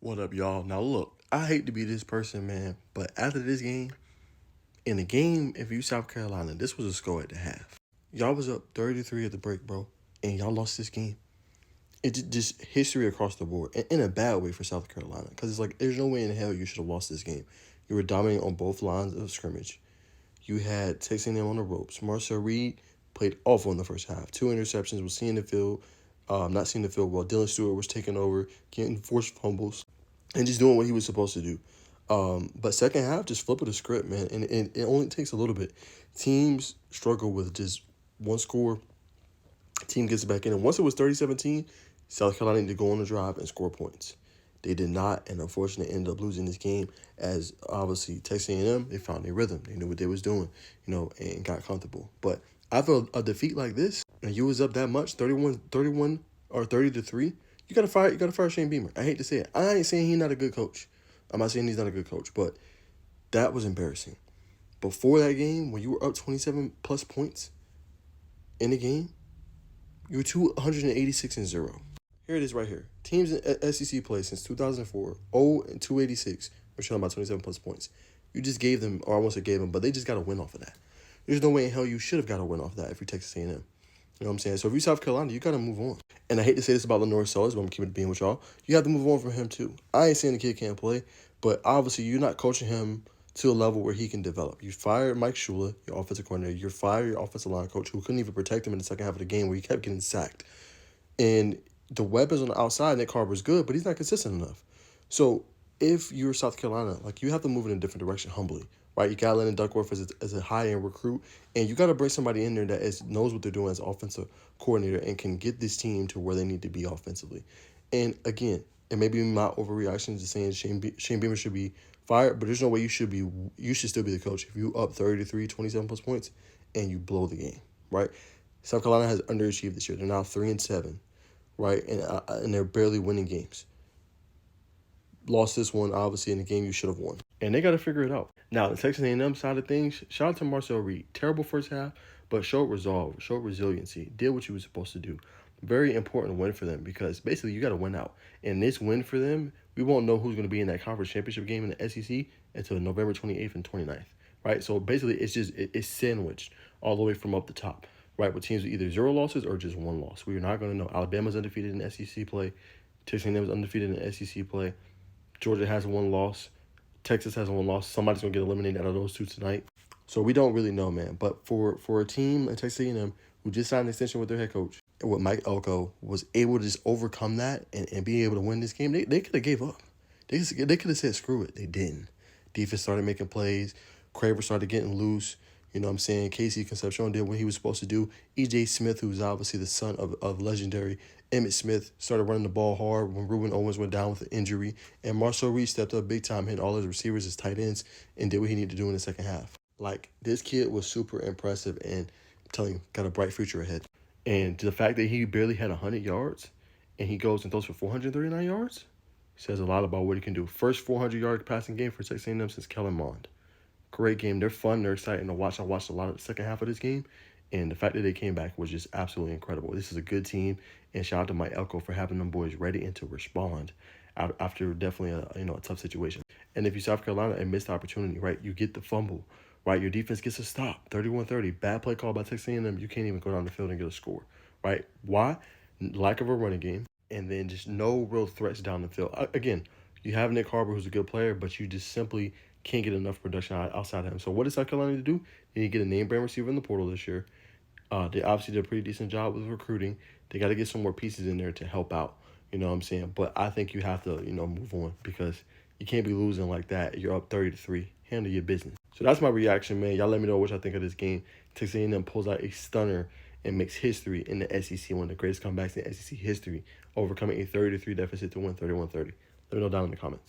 What up, y'all? Now, look, I hate to be this person, man, but after this game, in the game, if you South Carolina, this was a score at the half. Y'all was up 33 at the break, bro, and y'all lost this game. It's just history across the board, in a bad way for South Carolina, because it's like, there's no way in hell you should have lost this game. You were dominating on both lines of scrimmage. You had Texas A&M on the ropes. Marcel Reed played awful in the first half. 2 interceptions, was seeing the field, not seeing the field well. Dylan Stewart was taking over, getting forced fumbles, and just doing what he was supposed to do. But second half, just flip of the script, man. And it only takes a little bit. Teams struggle with just one score. Team gets back in. And once it was 30-17, South Carolina needed to go on the drive and score points. They did not, and unfortunately ended up losing this game as obviously Texas A&M, they found their rhythm. They knew what they was doing, and got comfortable. But after a defeat like this, and you was up that much, 31 or 30-3, you gotta fire Shane Beamer. I hate to say it. I ain't saying he's not a good coach. I'm not saying he's not a good coach, but that was embarrassing. Before that game, when you were up 27 plus points in the game, you were 286-0. Here it is right here. Teams in SEC play since 2004, 0-286, we're showing about 27 plus points. You just gave them, or I won't say gave them, but they just got a win off of that. There's no way in hell you should have got a win off of that if you're Texas A&M. You know what I'm saying? So if you're South Carolina, you got to move on. And I hate to say this about Lenore Sellers, but I'm keeping it being with y'all. You have to move on from him too. I ain't saying the kid can't play, but obviously you're not coaching him to a level where he can develop. You fired Mike Shula, your offensive coordinator. You fired your offensive line coach who couldn't even protect him in the second half of the game where he kept getting sacked. And the weapons on the outside, Nick Carver's good, but he's not consistent enough. So if you're South Carolina, you have to move in a different direction humbly, right? You got Landon Duckworth as a high-end recruit, and you got to bring somebody in there that knows what they're doing as offensive coordinator and can get this team to where they need to be offensively. And again, it may be my overreaction to saying Shane Beamer should be fired, but there's no way you should still be the coach if you up 33, 27 plus points, and you blow the game, right? South Carolina has underachieved this year. They're now 3-7. Right, and they're barely winning games. Lost this one, obviously, in the game you should have won. And they got to figure it out. Now, the Texas A&M side of things, shout out to Marcel Reed. Terrible first half, but showed resolve, showed resiliency, did what you were supposed to do. Very important win for them because basically you got to win out. And this win for them, we won't know who's going to be in that conference championship game in the SEC until November 28th and 29th. Right, so basically it's sandwiched all the way from up the top. Right, with teams with either 0 losses or just 1 loss. We are not going to know. Alabama's undefeated in SEC play. Texas A&M is undefeated in SEC play. Georgia has 1 loss. Texas has 1 loss. Somebody's going to get eliminated out of those 2 tonight. So we don't really know, man. But for a team like Texas A&M who just signed an extension with their head coach, and with Mike Elko, was able to just overcome that and be able to win this game, they could have gave up. They could have said, screw it. They didn't. Defense started making plays. Craver started getting loose. You know what I'm saying? Casey Concepcion did what he was supposed to do. E.J. Smith, who's obviously the son of legendary Emmitt Smith, started running the ball hard when Ruben Owens went down with an injury. And Marcel Reed stepped up big time, hitting all his receivers as tight ends, and did what he needed to do in the second half. This kid was super impressive, and I'm telling you, got a bright future ahead. And the fact that he barely had 100 yards, and he goes and throws for 439 yards, says a lot about what he can do. First 400-yard passing game for Texas A&M since Kellen Mond. Great game. They're fun. They're exciting to watch. I watched a lot of the second half of this game, and the fact that they came back was just absolutely incredible. This is a good team, and shout out to Mike Elko for having them boys ready and to respond after definitely a tough situation. And if you're South Carolina, a missed opportunity, right? You get the fumble, right? Your defense gets a stop, 31-30. Bad play call by Texas A&M. You can't even go down the field and get a score, right? Why? Lack of a running game, and then just no real threats down the field. Again, you have Nick Harbor, who's a good player, but you just simply can't get enough production outside of him. So what does South Carolina need to do? They need to get a name brand receiver in the portal this year. They obviously did a pretty decent job with recruiting. They got to get some more pieces in there to help out. You know what I'm saying? But I think you have to, move on because you can't be losing like that. You're up 30-3. Handle your business. So that's my reaction, man. Y'all let me know what y'all think of this game. Texas A&M pulls out a stunner and makes history in the SEC, one of the greatest comebacks in SEC history, overcoming a 30-3 deficit to win 31-30. Let me know down in the comments.